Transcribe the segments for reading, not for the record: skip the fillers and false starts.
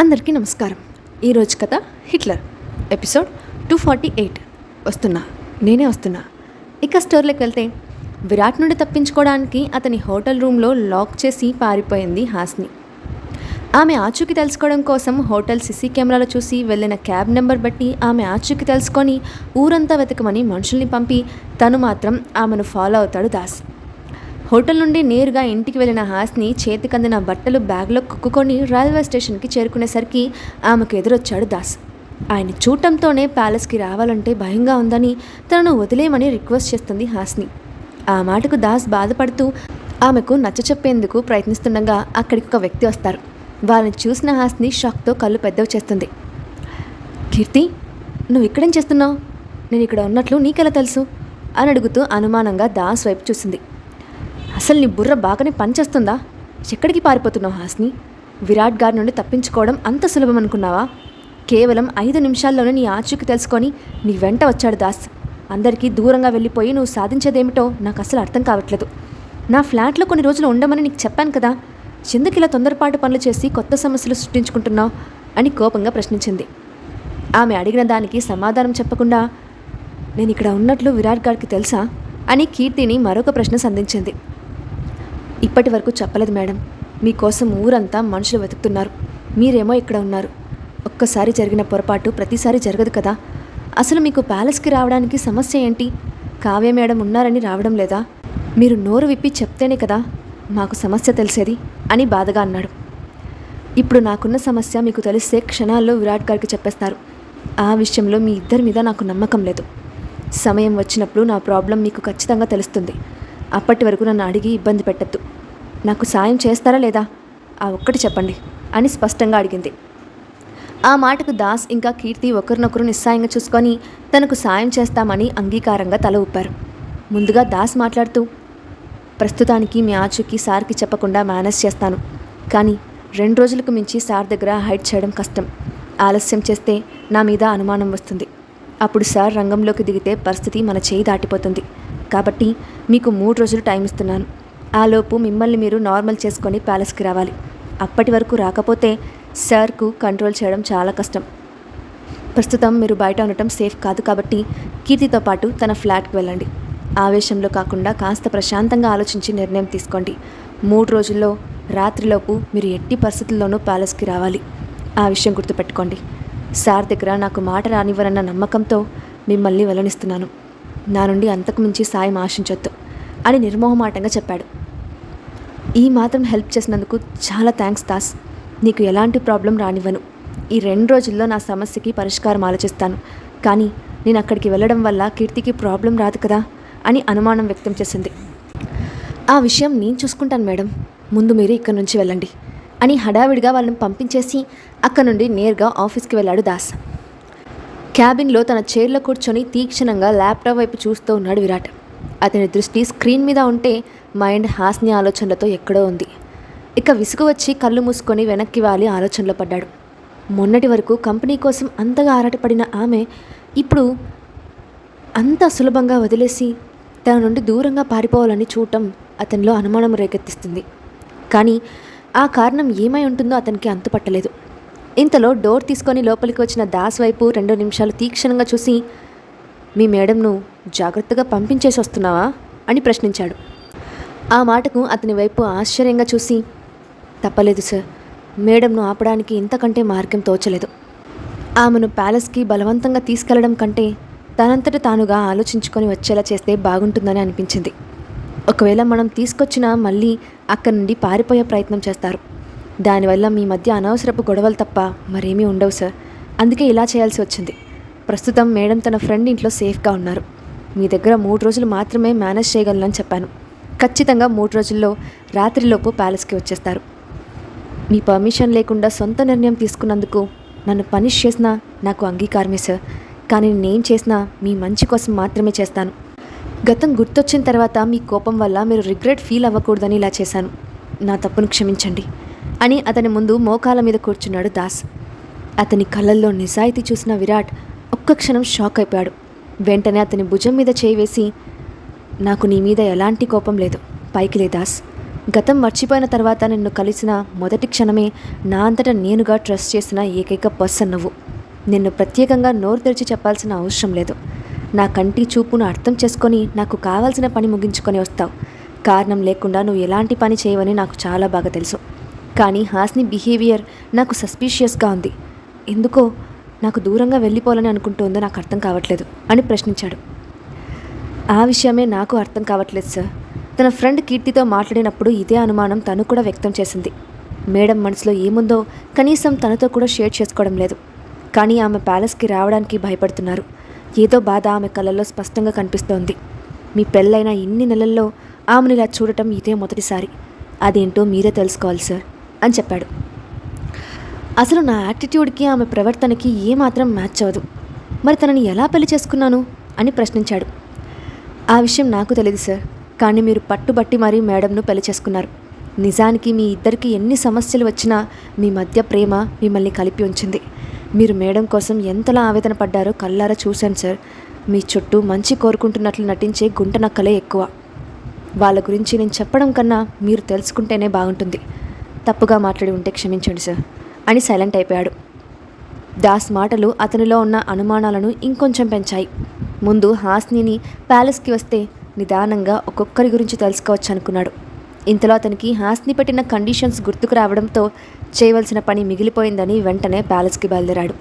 అందరికీ నమస్కారం. ఈరోజు కథ హిట్లర్ ఎపిసోడ్ 248 నేనే వస్తున్నా. ఇక స్టోరీలోకి వెళ్తే విరాట్ నుండి తప్పించుకోవడానికి అతని హోటల్ రూమ్లో లాక్ చేసి పారిపోయింది హాస్ని. ఆమె ఆచూకీ తెలుసుకోవడం కోసం హోటల్ సీసీ కెమెరాలో చూసి వెళ్ళిన క్యాబ్ నెంబర్ బట్టి ఆమె ఆచూకీ తెలుసుకొని ఊరంతా వెతకమని మనుషుల్ని పంపి తను మాత్రం ఆమెను ఫాలో అవుతాడు దాస్. హోటల్ నుండి నేరుగా ఇంటికి వెళ్ళిన హాస్ని చేతికందిన బట్టలు బ్యాగ్లో కుక్కుకొని రైల్వే స్టేషన్కి చేరుకునేసరికి ఆమెకు ఎదురొచ్చాడు దాస్. ఆయన చూడటంతోనే ప్యాలెస్కి రావాలంటే భయంగా ఉందని తనను వదిలేయమని రిక్వెస్ట్ చేస్తుంది హాస్ని. ఆ మాటకు దాస్ బాధపడుతూ ఆమెకు నచ్చచెప్పేందుకు ప్రయత్నిస్తుండగా అక్కడికి ఒక వ్యక్తి వస్తారు. వాళ్ళని చూసిన హాస్ని షాక్తో కళ్ళు పెద్దవి చేస్తుంది. కీర్తి, నువ్వు ఇక్కడేం చేస్తున్నావు? నేను ఇక్కడ ఉన్నట్లు నీకెలా తెలుసు అని అడుగుతూ అనుమానంగా దాస్ వైపు చూసింది. అసలు నీ బుర్ర బాగానే పనిచేస్తుందా? ఎక్కడికి పారిపోతున్నావు హాస్ని? విరాట్ గారి నుండి తప్పించుకోవడం అంత సులభం అనుకున్నావా? కేవలం 5 నిమిషాల్లోనే నీ ఆచూకీ తెలుసుకొని నీ వెంట వచ్చాడు దాస్. అందరికీ దూరంగా వెళ్ళిపోయి నువ్వు సాధించేదేమిటో నాకు అసలు అర్థం కావట్లేదు. నా ఫ్లాట్లో కొన్ని రోజులు ఉండమని నీకు చెప్పాను కదా, ఎందుకు ఇలా తొందరపాటు పనులు చేసి కొత్త సమస్యలు సృష్టించుకుంటున్నావు అని కోపంగా ప్రశ్నించింది. ఆమె అడిగిన దానికి సమాధానం చెప్పకుండా నేను ఇక్కడ ఉన్నట్లు విరాట్ గారికి తెలుసా అని కీర్తిని మరొక ప్రశ్న సంధించింది. ఇప్పటి వరకు చెప్పలేదు మేడం. మీకోసం ఊరంతా మనుషులు వెతుకుతున్నారు. మీరేమో ఇక్కడ ఉన్నారు. ఒక్కసారి జరిగిన పొరపాటు ప్రతిసారి జరగదు కదా. అసలు మీకు ప్యాలెస్కి రావడానికి సమస్య ఏంటి? కావ్య మేడం ఉన్నారని రావడం లేదా? మీరు నోరు విప్పి చెప్తేనే కదా మాకు సమస్య తెలిసేది అని బాధగా అన్నాడు. ఇప్పుడు నాకున్న సమస్య మీకు తెలిస్తే క్షణాల్లో విరాట్ గారికి చెప్పేస్తారు. ఆ విషయంలో మీ ఇద్దరి మీద నాకు నమ్మకం లేదు. సమయం వచ్చినప్పుడు నా ప్రాబ్లం మీకు ఖచ్చితంగా తెలుస్తుంది. అప్పటి వరకు నన్ను అడిగి ఇబ్బంది పెట్టద్దు. నాకు సాయం చేస్తారా లేదా? ఆ ఒక్కటి చెప్పండి అని స్పష్టంగా అడిగింది. ఆ మాటకు దాస్ ఇంకా కీర్తి ఒకరినొకరు నిస్సాయంగా చూసుకొని తనకు సాయం చేస్తామని అంగీకారంగా తల ఊపారు. ముందుగా దాస్ మాట్లాడుతూ, ప్రస్తుతానికి మీ ఆచూకీ సార్కి చెప్పకుండా మేనేజ్ చేస్తాను. కానీ 2 రోజులకు మించి సార్ దగ్గర హైడ్ చేయడం కష్టం. ఆలస్యం చేస్తే నా మీద అనుమానం వస్తుంది. అప్పుడు సార్ రంగంలోకి దిగితే పరిస్థితి మన చేయి దాటిపోతుంది. కాబట్టి మీకు 3 రోజులు టైం ఇస్తున్నాను. ఆలోపు మిమ్మల్ని మీరు నార్మల్ చేసుకొని ప్యాలెస్కి రావాలి. అప్పటి వరకు రాకపోతే సార్కు కంట్రోల్ చేయడం చాలా కష్టం. ప్రస్తుతం మీరు బయట ఉండటం సేఫ్ కాదు కాబట్టి కీర్తితో పాటు తన ఫ్లాట్కి వెళ్ళండి. ఆవేశంలో కాకుండా కాస్త ప్రశాంతంగా ఆలోచించి నిర్ణయం తీసుకోండి. 3 రోజుల్లో రాత్రిలోపు మీరు ఎట్టి పరిస్థితుల్లోనూ ప్యాలెస్కి రావాలి. ఆ విషయం గుర్తుపెట్టుకోండి. సార్ దగ్గర నాకు మాట రానివ్వరన్న నమ్మకంతో మిమ్మల్ని వెళ్ళనిస్తున్నాను. నా నుండి అంతకు మించి సాయం ఆశించొద్దు అని నిర్మోహమాటంగా చెప్పాడు. ఈ మాత్రం హెల్ప్ చేసినందుకు చాలా థ్యాంక్స్ దాస్. నీకు ఎలాంటి ప్రాబ్లం రానివ్వను. ఈ 2 రోజుల్లో నా సమస్యకి పరిష్కారం ఆలోచిస్తాను. కానీ నేను అక్కడికి వెళ్ళడం వల్ల కీర్తికి ప్రాబ్లం రాదు కదా అని అనుమానం వ్యక్తం చేసింది. ఆ విషయం నేను చూసుకుంటాను మేడం. ముందు మీరు ఇక్కడి నుంచి వెళ్ళండి అని హడావిడిగా వాళ్ళని పంపించేసి అక్కడి నుండి నేరుగా ఆఫీస్కి వెళ్ళాడు దాస్. క్యాబిన్లో తన చైర్లో కూర్చొని తీక్షణంగా ల్యాప్టాప్ వైపు చూస్తూ ఉన్నాడు విరాట్. అతని దృష్టి స్క్రీన్ మీద ఉంటే మైండ్ హాస్ని ఆలోచనలతో ఎక్కడో ఉంది. ఇక విసుగు వచ్చి కళ్ళు మూసుకొని వెనక్కి వాలి ఆలోచనలో పడ్డాడు. మొన్నటి వరకు కంపెనీ కోసం అంతగా ఆరాటపడిన ఆమె ఇప్పుడు అంత సులభంగా వదిలేసి తన నుండి దూరంగా పారిపోవాలని చూడటం అతనిలో అనుమానం రేకెత్తిస్తుంది. కానీ ఆ కారణం ఏమై ఉంటుందో అతనికి అంతుపట్టలేదు. ఇంతలో డోర్ తీసుకొని లోపలికి వచ్చిన దాస్ వైపు 2 నిమిషాలు తీక్షణంగా చూసి, మీ మేడంను జాగ్రత్తగా పంపించేసి వస్తున్నావా అని ప్రశ్నించాడు. ఆ మాటకు అతని వైపు ఆశ్చర్యంగా చూసి, తప్పలేదు సార్. మేడంను ఆపడానికి ఇంతకంటే మార్గం తోచలేదు. ఆమెను ప్యాలెస్కి బలవంతంగా తీసుకెళ్లడం కంటే తనంతట తానుగా ఆలోచించుకొని వచ్చేలా చేస్తే బాగుంటుందని అనిపించింది. ఒకవేళ మనం తీసుకొచ్చినా మళ్ళీ అక్కడి నుండి పారిపోయే ప్రయత్నం చేస్తారు. దానివల్ల మీ మధ్య అనవసరపు గొడవలు తప్ప మరేమీ ఉండవు సార్. అందుకే ఇలా చేయాల్సి వచ్చింది. ప్రస్తుతం మేడం తన ఫ్రెండ్ ఇంట్లో సేఫ్గా ఉన్నారు. మీ దగ్గర 3 రోజులు మాత్రమే మేనేజ్ చేయగలనని చెప్పాను. ఖచ్చితంగా 3 రోజుల్లో రాత్రిలోపు ప్యాలెస్కి వచ్చేస్తారు. మీ పర్మిషన్ లేకుండా సొంత నిర్ణయం తీసుకున్నందుకు నన్ను పనిష్ చేసినా నాకు అంగీకారమే సార్. కానీ నేనేం చేసినా మీ మంచి కోసం మాత్రమే చేస్తాను. గతం గుర్తొచ్చిన తర్వాత మీ కోపం వల్ల మీరు రిగ్రెట్ ఫీల్ అవ్వకూడదని ఇలా చేశాను. నా తప్పును క్షమించండి అని అతని ముందు మోకాల మీద కూర్చున్నాడు దాస్. అతని కళ్ళల్లో నిజాయితీ చూసిన విరాట్ ఒక్క క్షణం షాక్ అయిపోయాడు. వెంటనే అతని భుజం మీద చేయి వేసి, నాకు నీ మీద ఎలాంటి కోపం లేదు, పైకి లే దాస్. గతం మర్చిపోయిన తర్వాత నిన్ను కలిసిన మొదటి క్షణమే నా అంతటా నేనుగా ట్రస్ట్ చేసిన ఏకైక పర్సన్ నువ్వు. నిన్ను ప్రత్యేకంగా నోరు తెరిచి చెప్పాల్సిన అవసరం లేదు. నా కంటి చూపును అర్థం చేసుకొని నాకు కావాల్సిన పని ముగించుకొని వస్తావు. కారణం లేకుండా నువ్వు ఎలాంటి పని చేయవని నాకు చాలా బాగా తెలుసు. కానీ హాస్ని బిహేవియర్ నాకు సస్పీషియస్గా ఉంది. ఎందుకో నాకు దూరంగా వెళ్ళిపోవాలని అనుకుంటుందో నాకు అర్థం కావట్లేదు అని ప్రశ్నించాడు. ఆ విషయమే నాకు అర్థం కావట్లేదు సార్. తన ఫ్రెండ్ కీర్తితో మాట్లాడినప్పుడు ఇదే అనుమానం తను కూడా వ్యక్తం చేసింది. మేడం మనసులో ఏముందో కనీసం తనతో కూడా షేర్ చేసుకోవడం లేదు. కానీ ఆమె ప్యాలెస్కి రావడానికి భయపడుతున్నారు. ఏదో బాధ ఆమె కళ్ళల్లో స్పష్టంగా కనిపిస్తోంది. మీ పెళ్ళైన ఇన్ని నెలల్లో ఆమెను ఇలా చూడటం ఇదే మొదటిసారి. అదేంటో మీరే తెలుసుకోవాలి సార్ అని చెప్పాడు. అసలు నా యాటిట్యూడ్కి ఆమె ప్రవర్తనకి ఏమాత్రం మ్యాచ్ అవ్వదు. మరి తనని ఎలా పెళ్లి చేసుకున్నాను అని ప్రశ్నించాడు. ఆ విషయం నాకు తెలియదు సార్. కానీ మీరు పట్టుబట్టి మరీ మేడంను పెళ్లి చేసుకున్నారు. నిజానికి మీ ఇద్దరికి ఎన్ని సమస్యలు వచ్చినా మీ మధ్య ప్రేమ మిమ్మల్ని కలిపి ఉంచింది. మీరు మేడం కోసం ఎంతలా ఆవేదన పడ్డారో కళ్ళారా చూశాను సార్. మీ చుట్టూ మంచి కోరుకుంటున్నట్లు నటించే గుంట నక్కలే ఎక్కువ. వాళ్ళ గురించి నేను చెప్పడం కన్నా మీరు తెలుసుకుంటేనే బాగుంటుంది. తప్పుగా మాట్లాడి ఉంటే క్షమించండి సార్ అని సైలెంట్ అయిపోయాడు. దాస్ మాటలు అతనిలో ఉన్న అనుమానాలను ఇంకొంచెం పెంచాయి. ముందు హాస్నిని ప్యాలెస్కి వస్తే నిదానంగా ఒక్కొక్కరి గురించి తెలుసుకోవచ్చు అనుకున్నాడు. ఇంతలో అతనికి హాస్ని పెట్టిన కండిషన్స్ గుర్తుకు రావడంతో చేయవలసిన పని మిగిలిపోయిందని వెంటనే ప్యాలెస్కి బయలుదేరాడు.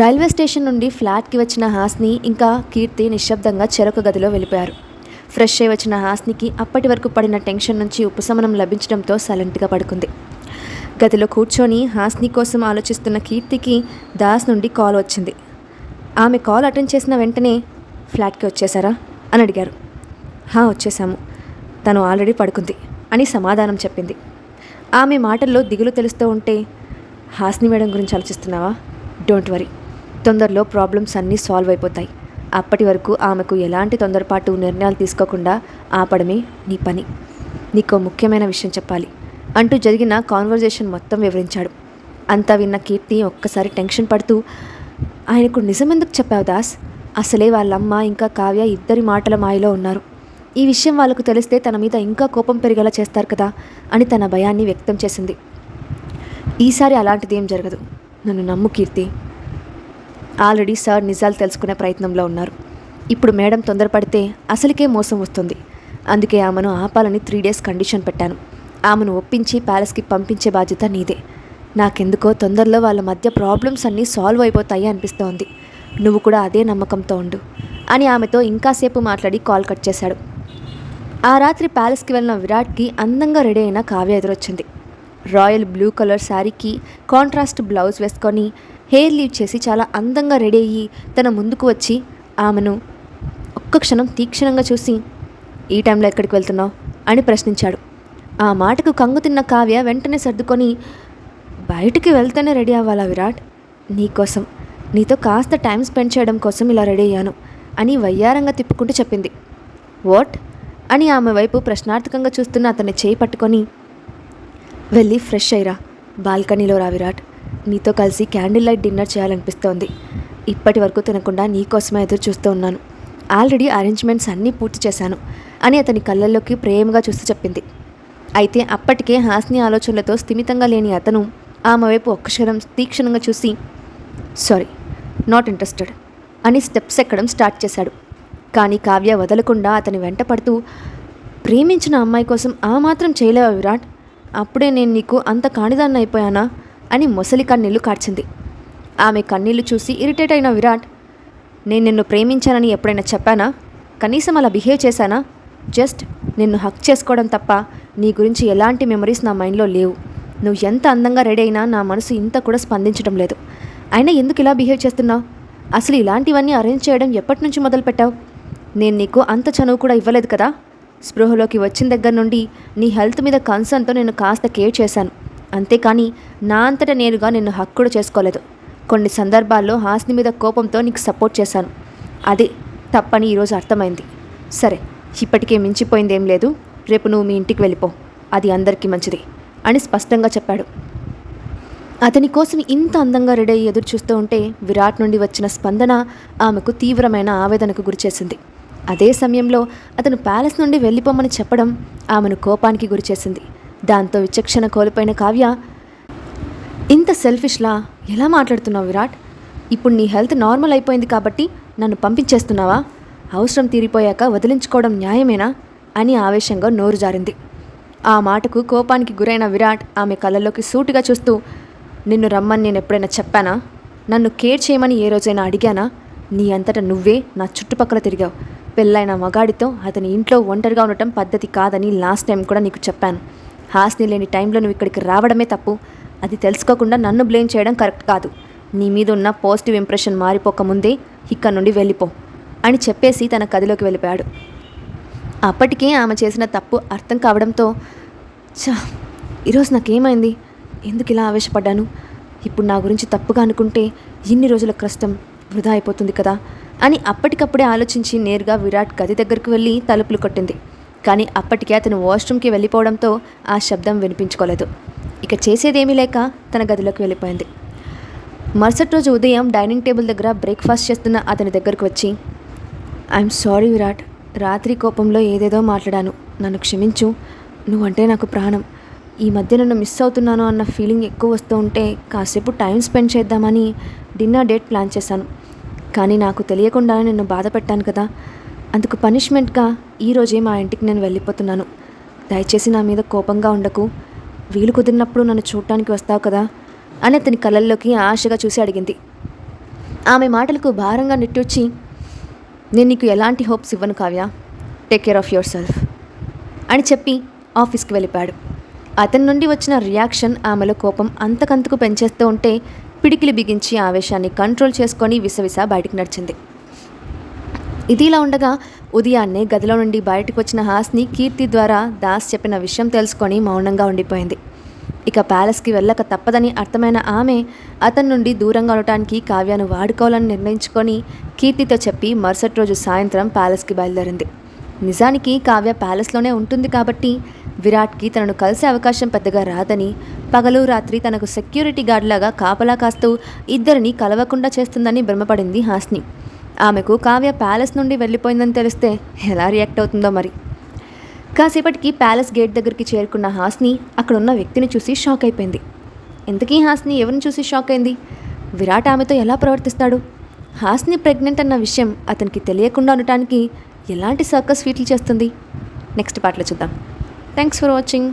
రైల్వే స్టేషన్ నుండి ఫ్లాట్కి వచ్చిన హాస్ని ఇంకా కీర్తి నిశ్శబ్దంగా చెరొక గదిలో వెళ్ళిపోయారు. ఫ్రెష్ అయి వచ్చిన హాస్నికి అప్పటి వరకు పడిన టెన్షన్ నుంచి ఉపశమనం లభించడంతో సైలెంట్గా పడుకుంది. గదిలో కూర్చొని హాస్ని కోసం ఆలోచిస్తున్న కీర్తికి దాస్ నుండి కాల్ వచ్చింది. ఆమె కాల్ అటెండ్ చేసిన వెంటనే ఫ్లాట్కి వచ్చేసారా అని అడిగారు. వచ్చేసాము, తను ఆల్రెడీ పడుకుంది అని సమాధానం చెప్పింది. ఆమె మాటల్లో దిగులు తెలుస్తూ ఉంటే, హాస్ని మేడం గురించి ఆలోచిస్తున్నావా? డోంట్ వరీ, తొందరలో ప్రాబ్లమ్స్ అన్నీ సాల్వ్ అయిపోతాయి. అప్పటి వరకు ఆమెకు ఎలాంటి తొందరపాటు నిర్ణయాలు తీసుకోకుండా ఆపడమే నీ పని. నీకో ముఖ్యమైన విషయం చెప్పాలి అంటూ జరిగిన కాన్వర్జేషన్ మొత్తం వివరించాడు. అంతా విన్న కీర్తి ఒక్కసారి టెన్షన్ పడుతూ, ఆయనకు నిజమెందుకు చెప్పావు దాస్? అసలే వాళ్ళమ్మ ఇంకా కావ్య ఇద్దరి మాటల మాయలో ఉన్నారు. ఈ విషయం వాళ్ళకు తెలిస్తే తన మీద ఇంకా కోపం పెరిగేలా చేస్తారు కదా అని తన భయాన్ని వ్యక్తం చేసింది. ఈసారి అలాంటిదేం జరగదు, నన్ను నమ్ము కీర్తి. ఆల్రెడీ సార్ నిజాలు తెలుసుకునే ప్రయత్నంలో ఉన్నారు. ఇప్పుడు మేడం తొందరపడితే అసలుకే మోసం వస్తుంది. అందుకే ఆమెను ఆపాలని 3 days కండిషన్ పెట్టాను. ఆమెను ఒప్పించి ప్యాలెస్కి పంపించే బాధ్యత నీదే. నాకెందుకో తొందరలో వాళ్ళ మధ్య ప్రాబ్లమ్స్ అన్నీ సాల్వ్ అయిపోతాయి అనిపిస్తోంది. నువ్వు కూడా అదే నమ్మకంతో ఉండు అని ఆమెతో ఇంకాసేపు మాట్లాడి కాల్ కట్ చేశాడు. ఆ రాత్రి ప్యాలెస్కి వెళ్ళిన విరాట్కి అందంగా రెడీ అయిన కావ్య ఎదురొచ్చింది. రాయల్ బ్లూ కలర్ శారీకి కాంట్రాస్ట్ బ్లౌజ్ వేసుకొని హెయిర్ లీవ్ చేసి చాలా అందంగా రెడీ అయ్యి తన ముందుకు వచ్చి ఆమెను ఒక్క క్షణం తీక్షణంగా చూసి, ఈ టైంలో ఎక్కడికి వెళ్తున్నావు అని ప్రశ్నించాడు. ఆ మాటకు కంగు తిన్న కావ్య వెంటనే సర్దుకొని, బయటికి వెళ్తేనే రెడీ అవ్వాలా విరాట్? నీకోసం, నీతో కాస్త టైం స్పెండ్ చేయడం కోసం ఇలా రెడీ అయ్యాను అని వయ్యారంగా తిప్పుకుంటూ చెప్పింది. వాట్ అని ఆమె వైపు ప్రశ్నార్థకంగా చూస్తున్న అతన్ని చేయి పట్టుకొని, వెళ్ళి ఫ్రెష్ అయ్యిరా, బాల్కనీలో రా విరాట్. నీతో కలిసి క్యాండిల్ లైట్ డిన్నర్ చేయాలనిపిస్తోంది. ఇప్పటి వరకు తినకుండా నీకోసమే ఎదురు చూస్తూ ఉన్నాను. ఆల్రెడీ అరేంజ్మెంట్స్ అన్నీ పూర్తి చేశాను అని అతని కళ్ళల్లోకి ప్రేమగా చూస్తూ చెప్పింది. అయితే అప్పటికే హాస్ని ఆలోచనలతో స్థిమితంగా లేని అతను ఆమె వైపు ఒక్కక్షరం తీక్షణంగా చూసి, సారీ, నాట్ ఇంట్రెస్టెడ్ అని స్టెప్స్ ఎక్కడం స్టార్ట్ చేశాడు. కానీ కావ్య వదలకుండా అతని వెంట పడుతూ, ప్రేమించిన అమ్మాయి కోసం ఆ మాత్రం చేయలేవా విరాట్? అప్పుడే నేను నీకు అంత కానిదాన్ని అయిపోయానా అని మొసలి కన్నీళ్లు కార్చింది. ఆమె కన్నీళ్లు చూసి ఇరిటేట్ అయిన విరాట్, నేను నిన్ను ప్రేమించానని ఎప్పుడైనా చెప్పానా? కనీసం అలా బిహేవ్ చేశానా? జస్ట్ నిన్ను హక్ చేసుకోవడం తప్ప నీ గురించి ఎలాంటి మెమరీస్ నా మైండ్లో లేవు. నువ్వు ఎంత అందంగా రెడీ అయినా నా మనసు ఇంత కూడా స్పందించడం లేదు. అయినా ఎందుకు ఇలా బిహేవ్ చేస్తున్నావు? అసలు ఇలాంటివన్నీ అరేంజ్ చేయడం ఎప్పటి నుంచి మొదలుపెట్టావు? నేను నీకు అంత చనువు కూడా ఇవ్వలేదు కదా. స్పృహలోకి వచ్చిన దగ్గర నుండి నీ హెల్త్ మీద కన్సర్న్తో నేను కాస్త కేర్ చేశాను. అంతేకాని నా అంతటా నేనుగా నిన్ను హక్ కూడా చేసుకోలేదు. కొన్ని సందర్భాల్లో హాస్ని మీద కోపంతో నీకు సపోర్ట్ చేశాను. అదే తప్పని ఈరోజు అర్థమైంది. సరే, ఇప్పటికే మించిపోయిందేం లేదు. రేపు నువ్వు మీ ఇంటికి వెళ్ళిపో, అది అందరికీ మంచిది అని స్పష్టంగా చెప్పాడు. అతని కోసం ఇంత అందంగా రెడీ అయ్యి ఎదురు చూస్తూ ఉంటే విరాట్ నుండి వచ్చిన స్పందన ఆమెకు తీవ్రమైన ఆవేదనకు గురిచేసింది. అదే సమయంలో అతను ప్యాలెస్ నుండి వెళ్ళిపోమని చెప్పడం ఆమెను కోపానికి గురిచేసింది. దాంతో విచక్షణ కోల్పోయిన కావ్య, ఇంత సెల్ఫిష్లా ఎలా మాట్లాడుతున్నావు విరాట్? ఇప్పుడు నీ హెల్త్ నార్మల్ అయిపోయింది కాబట్టి నన్ను పంపించేస్తున్నావా? అవసరం తీరిపోయాక వదిలించుకోవడం న్యాయమేనా అని ఆవేశంగా నోరు జారింది. ఆ మాటకు కోపానికి గురైన విరాట్ ఆమె కళ్ళలోకి సూటిగా చూస్తూ, నిన్ను రమ్మని నేను ఎప్పుడైనా చెప్పానా? నన్ను కేర్ చేయమని ఏ రోజైనా అడిగానా? నీ అంతటా నువ్వే నా చుట్టుపక్కల తిరిగావు. పెళ్ళైన మగాడితో అతని ఇంట్లో ఒంటరిగా ఉండటం పద్ధతి కాదని లాస్ట్ టైం కూడా నీకు చెప్పాను. హాస్ని లేని టైంలో నువ్వు ఇక్కడికి రావడమే తప్పు. అది తెలుసుకోకుండా నన్ను బ్లేమ్ చేయడం కరెక్ట్ కాదు. నీ మీద ఉన్న పాజిటివ్ ఇంప్రెషన్ మారిపోకముందే ఇక్కడ నుండి వెళ్ళిపో అని చెప్పేసి తన గదిలోకి వెళ్ళిపోయాడు. అప్పటికే ఆమె చేసిన తప్పు అర్థం కావడంతో, ఈరోజు నాకేమైంది? ఎందుకు ఇలా ఆవేశపడ్డాను? ఇప్పుడు నా గురించి తప్పుగా అనుకుంటే ఇన్ని రోజుల కష్టం వృధా అయిపోతుంది కదా అని అప్పటికప్పుడే ఆలోచించి నేరుగా విరాట్ గది దగ్గరకు వెళ్ళి తలుపులు కొట్టింది. కానీ అప్పటికే అతను వాష్రూమ్కి వెళ్ళిపోవడంతో ఆ శబ్దం వినిపించుకోలేదు. ఇక చేసేదేమీ లేక తన గదిలోకి వెళ్ళిపోయింది. మరుసటి రోజు ఉదయం డైనింగ్ టేబుల్ దగ్గర బ్రేక్ఫాస్ట్ చేస్తున్న అతని దగ్గరకు వచ్చి, ఐఎమ్ సారీ విరాట్, రాత్రి కోపంలో ఏదేదో మాట్లాడాను, నన్ను క్షమించు. నువ్వంటే నాకు ప్రాణం. ఈ మధ్య నన్ను మిస్ అవుతున్నాను అన్న ఫీలింగ్ ఎక్కువ వస్తూ ఉంటే కాసేపు టైం స్పెండ్ చేద్దామని డిన్నర్ డేట్ ప్లాన్ చేశాను. కానీ నాకు తెలియకుండా నిన్ను బాధ పెట్టాను కదా, అందుకు పనిష్మెంట్గా ఈరోజే మా ఇంటికి నేను వెళ్ళిపోతున్నాను. దయచేసి నా మీద కోపంగా ఉండకు. వీలు కుదిరినప్పుడు నన్ను చూడటానికి వస్తావు కదా అని అతని కళ్ళల్లోకి ఆశగా చూసి అడిగింది. ఆమె మాటలకు భారంగా నిట్టూర్చి, నేను నీకు ఎలాంటి హోప్స్ ఇవ్వను Kavya, take care of your self అని చెప్పి ఆఫీస్కి వెళ్ళిపోయాడు. అతని నుండి వచ్చిన రియాక్షన్ ఆమెలో కోపం అంతకంతకు పెంచేస్తూ ఉంటే పిడికిలి బిగించి ఆవేశాన్ని కంట్రోల్ చేసుకొని విసవిస బయటికి నడిచింది. ఇదిలా ఉండగా ఉదయాన్నే గదిలో నుండి బయటకు వచ్చిన హాస్ని కీర్తి ద్వారా దాస్ చెప్పిన విషయం తెలుసుకొని మౌనంగా ఉండిపోయింది. ఇక ప్యాలెస్కి వెళ్ళక తప్పదని అర్థమైన ఆమె అతని నుండి దూరంగా ఉండటానికి కావ్యను వాడుకోవాలని నిర్ణయించుకొని కీర్తితో చెప్పి మరుసటి రోజు సాయంత్రం ప్యాలెస్కి బయలుదేరింది. నిజానికి కావ్య ప్యాలెస్లోనే ఉంటుంది కాబట్టి విరాట్కి తనను కలిసే అవకాశం పెద్దగా రాదని, పగలు రాత్రి తనకు సెక్యూరిటీ గార్డ్లాగా కాపలా కాస్తూ ఇద్దరిని కలవకుండా చేస్తుందని భ్రమపడింది హాస్ని. ఆమెకు కావ్య ప్యాలెస్ నుండి వెళ్ళిపోయిందని తెలిస్తే ఎలా రియాక్ట్ అవుతుందో మరి. కాసేపటికి ప్యాలెస్ గేట్ దగ్గరికి చేరుకున్న హాస్ని అక్కడున్న వ్యక్తిని చూసి షాక్ అయిపోయింది. ఇంతకీ హాస్ని ఎవరిని చూసి షాక్ అయింది? విరాట్ ఆమెతో ఎలా ప్రవర్తిస్తాడు? హాస్ని ప్రెగ్నెంట్ అన్న విషయం అతనికి తెలియకుండా ఉండటానికి ఎలాంటి సర్కస్ ఫీట్లు చేస్తుంది? నెక్స్ట్ పార్ట్లో చూద్దాం. Thanks for watching.